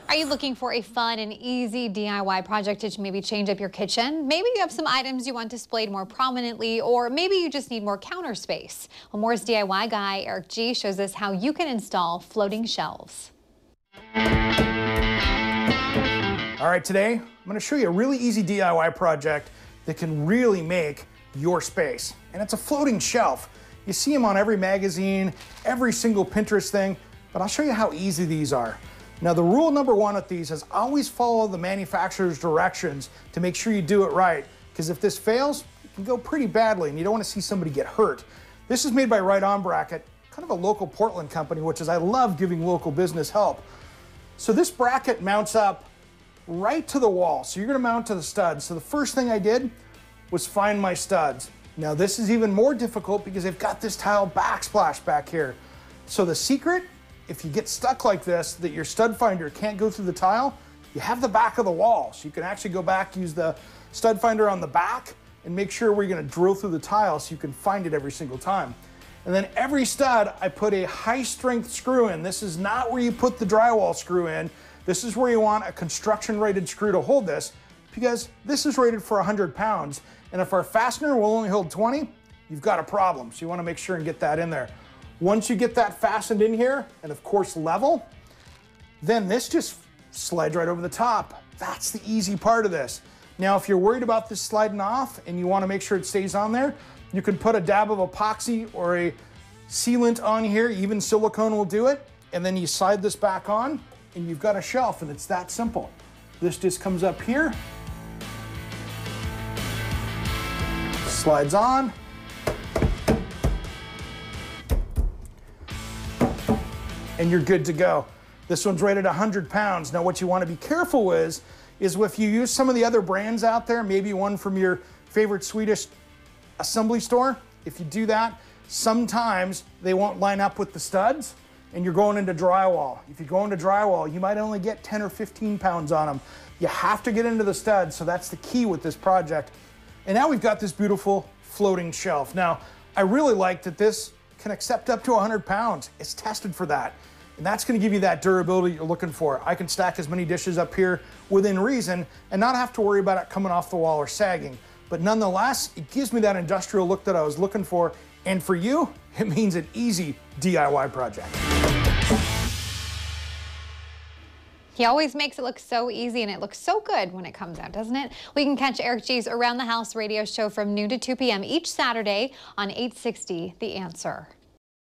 Are you looking for a fun and easy DIY project to maybe change up your kitchen? Maybe you have some items you want displayed more prominently, or maybe you just need more counter space. Well, Moore's DIY guy, Eric G, shows us how you can install floating shelves. All right, today I'm going to show you a really easy DIY project that can really make your space. And it's a floating shelf. You see them on every magazine, every single Pinterest thing, but I'll show you how easy these are. Now, the rule number one with these is always follow the manufacturer's directions to make sure you do it right, because if this fails, it can go pretty badly and you don't want to see somebody get hurt. This is made by Right On Bracket, kind of a local Portland company, which is I love giving local business help. So this bracket mounts up right to the wall. So you're going to mount to the studs. So the first thing I did was find my studs. Now this is even more difficult because they've got this tile backsplash back here. So the secret, if you get stuck like this, that your stud finder can't go through the tile, you have the back of the wall. So you can actually go back, use the stud finder on the back and make sure we're going to drill through the tile so you can find it every single time. And then every stud, I put a high strength screw in. This is not where you put the drywall screw in. This is where you want a construction rated screw to hold this, because this is rated for 100 pounds. And if our fastener will only hold 20, you've got a problem. So you want to make sure and get that in there. Once you get that fastened in here, and of course level, then this just slides right over the top. That's the easy part of this. Now, if you're worried about this sliding off and you want to make sure it stays on there, you can put a dab of epoxy or a sealant on here, even silicone will do it, and then you slide this back on and you've got a shelf, and it's that simple. This just comes up here, slides on, and you're good to go. This one's rated 100 pounds. Now what you want to be careful with is if you use some of the other brands out there, maybe one from your favorite Swedish assembly store, if you do that, sometimes they won't line up with the studs and you're going into drywall. If you go into drywall, you might only get 10 or 15 pounds on them. You have to get into the studs, so that's the key with this project. And now we've got this beautiful floating shelf. Now, I really like that this can accept up to 100 pounds. It's tested for that. And that's gonna give you that durability you're looking for. I can stack as many dishes up here within reason and not have to worry about it coming off the wall or sagging. But nonetheless, it gives me that industrial look that I was looking for. And for you, it means an easy DIY project. He always makes it look so easy, and it looks so good when it comes out, doesn't it? We can catch Eric G's Around the House radio show from noon to 2 p.m. each Saturday on 860 The Answer.